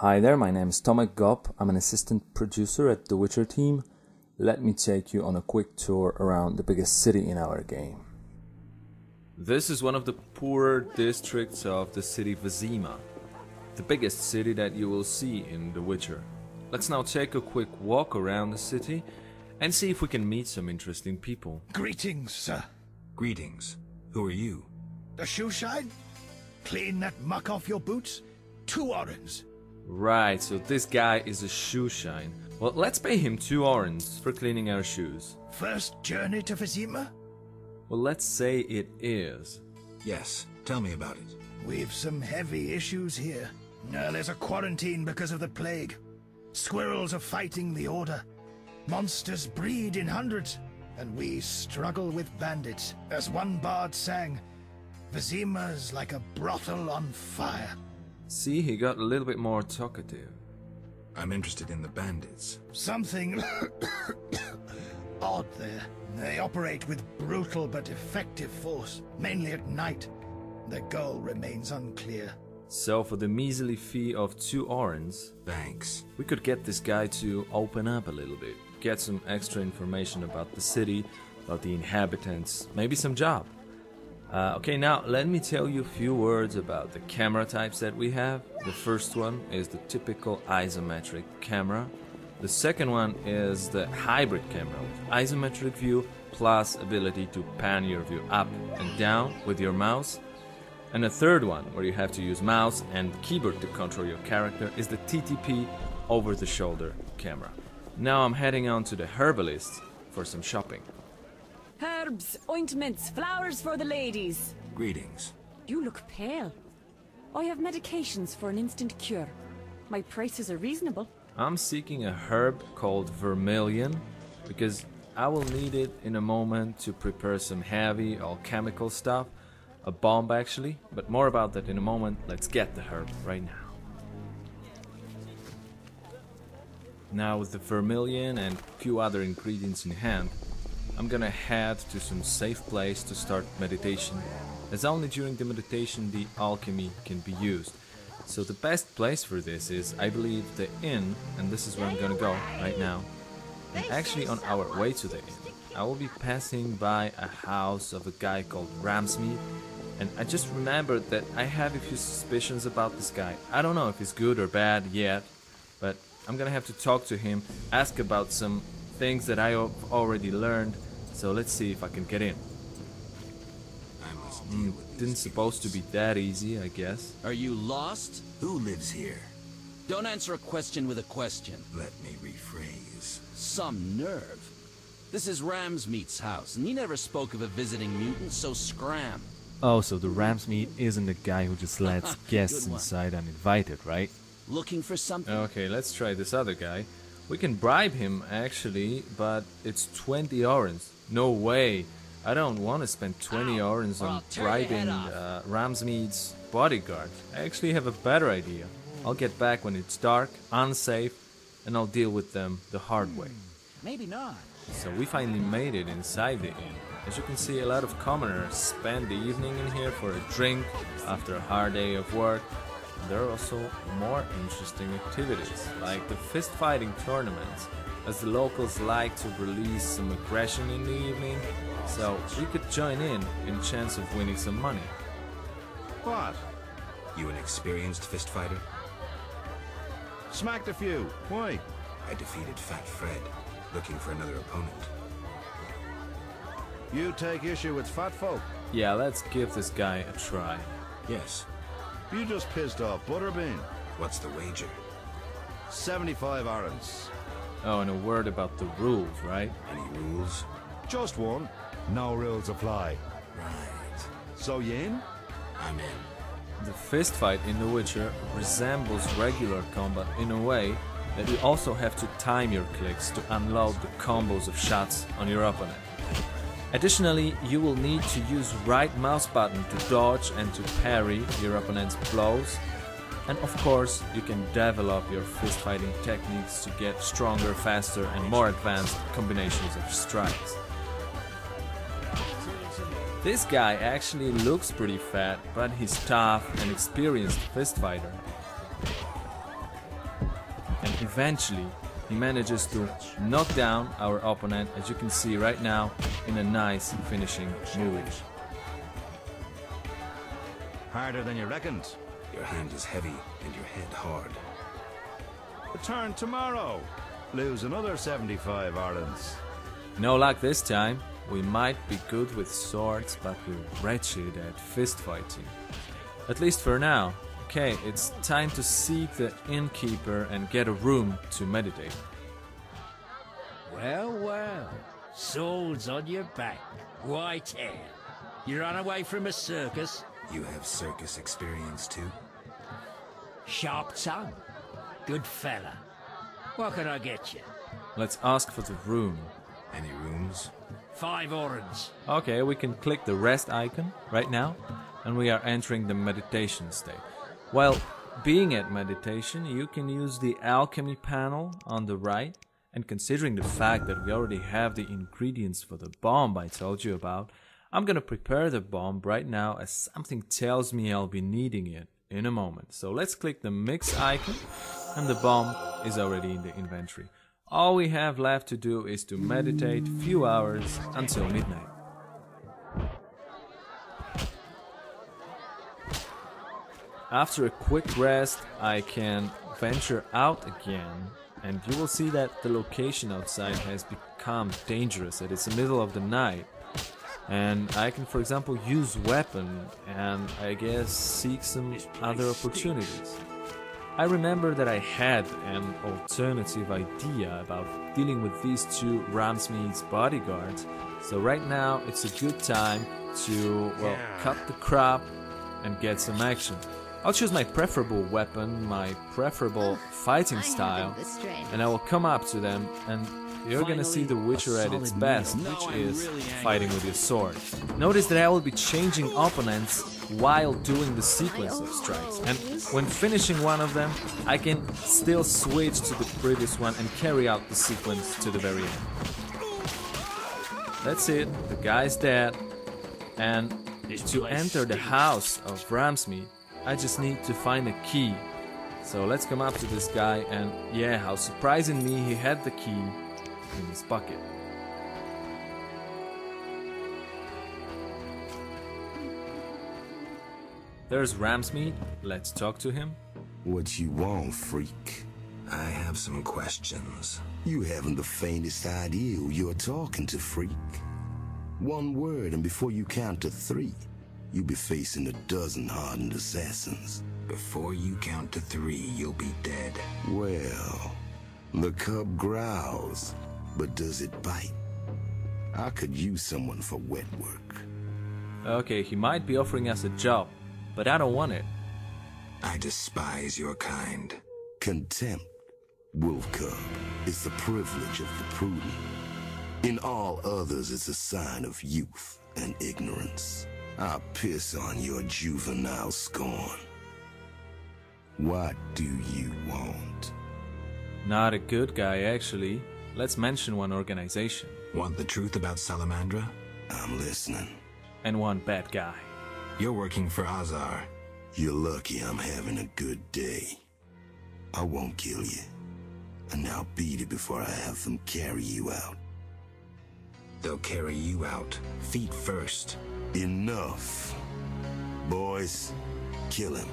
Hi there, my name is Tomek Gop. I'm an assistant producer at the Witcher team. Let me take you on a quick tour around the biggest city in our game. This is one of the poorer districts of the city Vizima, the biggest city that you will see in The Witcher. Let's now take a quick walk around the city and see if we can meet some interesting people. Greetings, sir. Greetings. Who are you? A shoe shine? Clean that muck off your boots? 2 orens. Right, so this guy is a shoe shine. Well, let's pay him 2 orens for cleaning our shoes. First journey to Vizima? Well, let's say it is. Yes, tell me about it. We've some heavy issues here. There's a quarantine because of the plague. Squirrels are fighting the Order. Monsters breed in hundreds, and we struggle with bandits. As one bard sang, Vizima's like a brothel on fire. See, he got a little bit more talkative. I'm interested in the bandits. Something odd there. They operate with brutal but effective force, mainly at night. Their goal remains unclear. So for the measly fee of 2 orens, Thanks. we could get this guy to open up a little bit. Get some extra information about the city, about the inhabitants, maybe some job. Okay, now let me tell you a few words about the camera types that we have. The first one is the typical isometric camera. The second one is the hybrid camera with isometric view plus ability to pan your view up and down with your mouse. And the third one, where you have to use mouse and keyboard to control your character, is the TTP over-the-shoulder camera. Now I'm heading on to the herbalist for some shopping. Herbs, ointments, flowers for the ladies. Greetings. You look pale. I have medications for an instant cure. My prices are reasonable. I'm seeking a herb called vermilion because I will need it in a moment to prepare some heavy alchemical stuff. A bomb actually, but more about that in a moment. Let's get the herb right now. Now with the vermilion and a few other ingredients in hand, I'm gonna head to some safe place to start meditation, as only during the meditation the alchemy can be used. So the best place for this is, I believe, the inn, and this is where I'm gonna go right now. And actually on our way to the inn, I will be passing by a house of a guy called Ramsmead, and I just remembered that I have a few suspicions about this guy. I don't know if he's good or bad yet, but I'm gonna have to talk to him, ask about some things that I have already learned. So let's see if I can get in. I must deal with these Didn't supposed to be that easy, I guess. Are you lost? Who lives here? Don't answer a question with a question. Let me rephrase. Some nerve. This is Ramsmeat's house, and he never spoke of a visiting mutant, so scram. Oh, so the Ramsmead isn't the guy who just lets guests Good one. inside uninvited, right? Looking for something? Okay, let's try this other guy. We can bribe him, actually, but it's 20 orens. No way. I don't want to spend 20 orens or on I'll tear your head bribing off. Ramsmead's bodyguard. I actually have a better idea. I'll get back when it's dark, unsafe, and I'll deal with them the hard way. Maybe not. So we finally made it inside the inn. As you can see, a lot of commoners spend the evening in here for a drink after a hard day of work. There are also more interesting activities, like the fist fighting tournaments, as the locals like to release some aggression in the evening, so we could join in chance of winning some money. What? You an experienced fist fighter? Smacked a few. Why? I defeated Fat Fred, looking for another opponent. You take issue with fat folk. Yeah, let's give this guy a try. Yes. You just pissed off Butterbean. What's the wager? 75 orens. Oh, and a word about the rules, right? Any rules? Just one. No rules apply. Right. So you in? I'm in. The fist fight in The Witcher resembles regular combat in a way that you also have to time your clicks to unload the combos of shots on your opponent. Additionally, you will need to use right mouse button to dodge and to parry your opponent's blows. And of course, you can develop your fist fighting techniques to get stronger, faster and more advanced combinations of strikes. This guy actually looks pretty fat, but he's tough and experienced fist fighter. eventually he manages to knock down our opponent, as you can see right now, in a nice finishing move. Harder than you reckoned. Your hand is heavy and your head hard. Return tomorrow. Lose another 75 Arons. No luck this time. We might be good with swords, but we're wretched at fist fighting. At least for now. Okay, it's time to seek the innkeeper and get a room to meditate. Well, well. Swords on your back. White hair. You run away from a circus? You have circus experience too? Sharp tongue. Good fella. What can I get you? Let's ask for the room. Any rooms? 5 Orens. Okay, we can click the rest icon right now, and we are entering the meditation state. While being at meditation, you can use the alchemy panel on the right, and considering the fact that we already have the ingredients for the bomb I told you about, I'm gonna prepare the bomb right now, as something tells me I'll be needing it in a moment. So let's click the mix icon, and the bomb is already in the inventory. All we have left to do is to meditate a few hours until midnight. After a quick rest, I can venture out again, and you will see that the location outside has become dangerous. It is the middle of the night, and I can, for example, use weapon and I guess seek some other opportunities. I remember that I had an alternative idea about dealing with these two Ramsmead's bodyguards, so right now it's a good time to, well, cut the crap and get some action. I'll choose my preferable weapon, my preferable fighting style, and I will come up to them, and you're gonna see the Witcher at its best, which is fighting with your sword. Notice that I will be changing opponents while doing the sequence of strikes, and when finishing one of them, I can still switch to the previous one and carry out the sequence to the very end. That's it, the guy's dead, and to enter the house of Ramsmead, I just need to find a key. So let's come up to this guy, and yeah, how surprisingly he had the key in his pocket. There's Ramsmead, let's talk to him. What you want, freak? I have some questions. You haven't the faintest idea who you're talking to, freak. One word, and before you count to 3, you'll be facing a dozen hardened assassins. Before you count to 3, you'll be dead. Well, the cub growls, but does it bite? I could use someone for wet work. Okay, he might be offering us a job, but I don't want it. I despise your kind. Contempt, wolf cub, is the privilege of the prudent. In all others, it's a sign of youth and ignorance. I'll piss on your juvenile scorn. What do you want? Not a good guy, actually. Let's mention one organization. Want the truth about Salamandra? I'm listening. And one bad guy. You're working for Azar. You're lucky I'm having a good day. I won't kill you. And I'll beat it before I have them carry you out. They'll carry you out, feet first. Enough. Boys, kill him.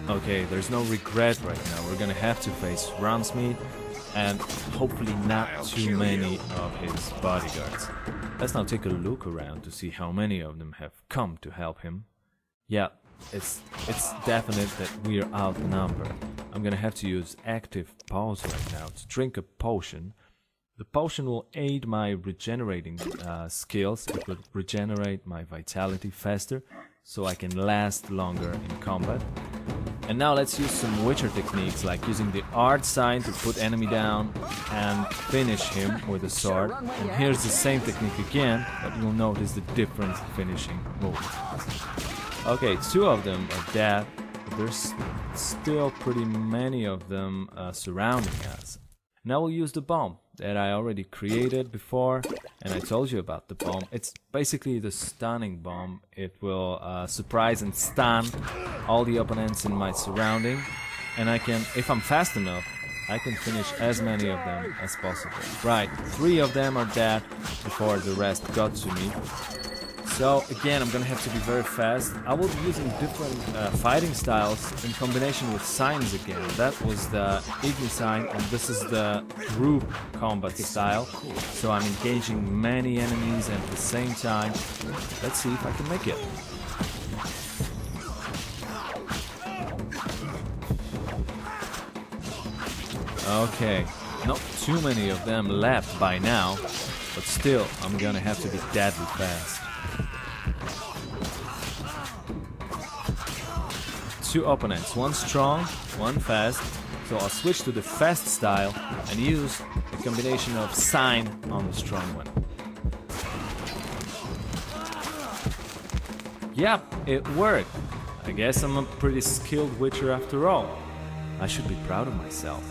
Okay, there's no regret right now. We're gonna have to face Ramsmead and hopefully not too many of his bodyguards. Let's now take a look around to see how many of them have come to help him. Yeah, it's definite that we're outnumbered. I'm gonna have to use active pause right now to drink a potion. The potion will aid my regenerating skills. It will regenerate my vitality faster, so I can last longer in combat. And now let's use some Witcher techniques, like using the art sign to put enemy down and finish him with a sword. And here's the same technique again, but you'll notice the different finishing moves. Okay, 2 of them are dead, but there's still pretty many of them surrounding us. Now we'll use the bomb that I already created before, and I told you about the bomb. It's basically the stunning bomb. It will surprise and stun all the opponents in my surrounding, and I can, if I'm fast enough, I can finish as many of them as possible. Right, 3 of them are dead before the rest got to me. So again, I'm gonna have to be very fast. I will be using different fighting styles in combination with signs again. That was the Igni sign, and this is the group combat style. So I'm engaging many enemies at the same time. Let's see if I can make it. Okay, not too many of them left by now, but still, I'm gonna have to be deadly fast. 2 opponents, one strong, one fast, so I'll switch to the fast style and use a combination of sign on the strong one. Yep, it worked. I guess I'm a pretty skilled witcher after all. I should be proud of myself.